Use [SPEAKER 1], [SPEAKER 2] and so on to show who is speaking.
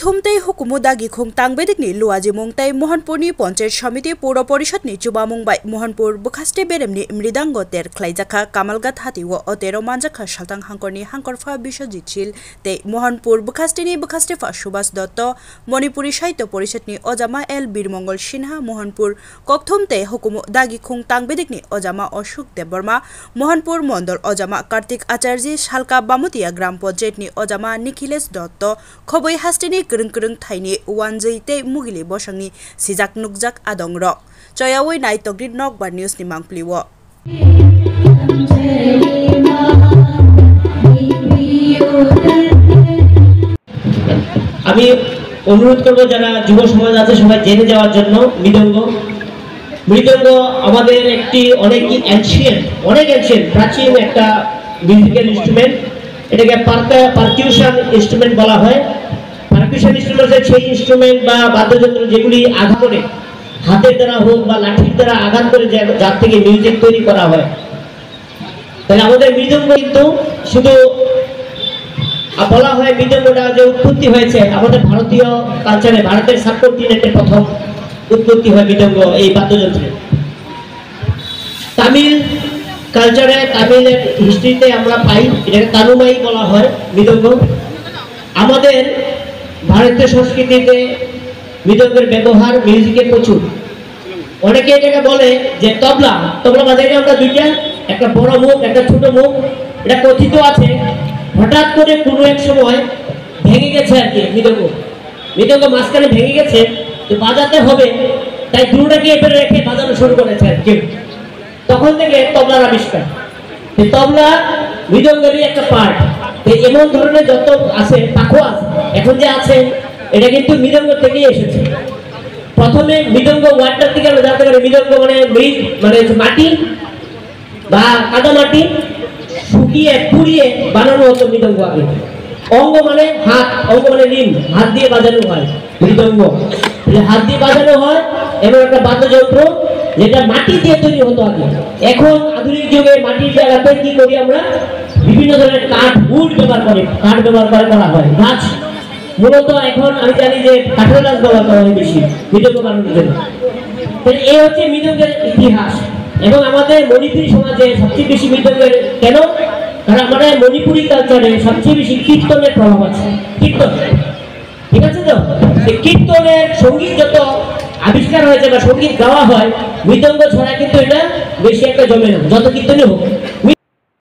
[SPEAKER 1] कक्थुमतै हुकुमु दागि खुंतां बेदिकनि लुआजि मुंगतै मोहनपुरनि पंचायत समिति पौर परिषदनि चुबामुंबाय मोहनपुर बुखास्टे बेरेमनि मृदांग तेर ख्लाइजाखा कामालगात हातिओ अतेरो मानजाखा सालतां हांकरनि हांकरफा बिश्वजित शील ते मोहनपुर बुखास्टेनि बुखास्टेफा सुभाष दत्त मणिपुरी साहित्य परिषदनि अजामा एल बीरमंगल सिन्हा मोहनपुर कक्थुमतै हुकुमु दागि खुंतां बेदिकनि अजामा अशोक देबबर्मा मोहनपुर मंडल अजामा कार्तिक आचार्य सालका बामुतिया ग्राम पंचायतनि अजामा निखिलेश दत्त खबै हास्टेनि गरं थाइनि वानजैते मुगिलि बसंनि सिजाक नुकजाक आदं र चयावै नाइतगनि नकबार न्यूजनि मांफ्लिओ
[SPEAKER 2] আমি অনুরোধ করব যারা যুব সমাজ আছে সবাই জেনে যাওয়ার জন্য মৃদঙ্গ আমাদের একটি অনেক এনশিয়েন্ট প্রাচীন একটা মিউজিক্যাল ইনস্ট্রুমেন্ট। এটাকে পারকিউশন ইনস্ট্রুমেন্ট বলা হয়। পারকিউশন ইনস্ট্রুমেন্ট সেই ইনস্ট্রুমেন্ট বা বাদ্যযন্ত্র যেগুলি আঘাত করে হাতের দ্বারা হোক বা লাঠির দ্বারা আঘাত করে যার থেকে মিউজিক তৈরি করা হয়। তাহলে আমাদের মৃদঙ্গ কিন্তু শুধু বলা হয় মৃদঙ্গটা যে উৎপত্তি হয়েছে আমাদের ভারতীয় কালচারে, ভারতের সাবকন্টিনেন্টের প্রথম উৎপত্তি হয় মৃদঙ্গ এই বাদ্যযন্ত্রের। তামিল কালচারে, তামিলের হিস্ট্রিতে আমরা পাই এটাকে তানুমাই বলা হয় মৃদঙ্গ। আমাদের ভারতীয় সংস্কৃতিতে মৃদঙ্গের ব্যবহার মিউজিকে প্রচুর। অনেকে এটাকে বলে যে তবলা বাজাইলে আমরা দুইটা, একটা বড় মুখ একটা ছোট মুখ। এটা কথিত আছে হঠাৎ করে কোনো এক সময় ভেঙে গেছে আর কি মৃদঙ্গ মাঝখানে ভেঙে গেছে, তো বাজাতে হবে তাই দুটোটাকে এবারে রেখে বাজানো শুরু করেছে আর কি। তখন থেকে তবলার আবিষ্কার। তবলা মৃদঙ্গেরই একটা পার্ট। এমন ধরনের যত আছে পাখোয়া এখন যে আছে এটা কিন্তু মৃদঙ্গ থেকেই এসেছে। প্রথমে মৃদঙ্গ ওয়ার্ডটার থেকে আমরা জানতে পারি মৃদঙ্গ মানে মাটি বা কাদা মাটি শুকিয়ে পুড়িয়ে বানানো হতো মৃদঙ্গ আগে। অঙ্গ মানে হাত, অঙ্গ মানে রিম, হাত দিয়ে বাজানো হয় মৃদঙ্গ। হাত দিয়ে বাজানো হয় এমন একটা বাদ্যযন্ত্র যেটা মাটি দিয়ে তৈরি হতো আগে। এখন আধুনিক যুগে মাটির জায়গাতে কি করি আমরা বিভিন্ন ধরনের কাঠ উড ব্যবহার করা হয়। গাছ মূলত এখন আমি জানি যে কাঠের গাছ ব্যবহার করা হয় বেশি মৃদঙ্গ বানানোর জন্য। এই হচ্ছে মৃদঙ্গের ইতিহাস। এবং আমাদের মণিপুরী সমাজে সবচেয়ে বেশি মৃদঙ্গের কেন, কারণ আমাদের মণিপুরী কালচারে সবচেয়ে বেশি কীর্তনের প্রভাব আছে। কীর্তন ঠিক আছে তো, এই কীর্তনের সঙ্গীত যত আবিষ্কার হয়েছে বা সঙ্গীত গাওয়া হয় মৃদঙ্গ ছাড়া কিন্তু এটা বেশি একটা জমে না, যত কীর্তনই হোক।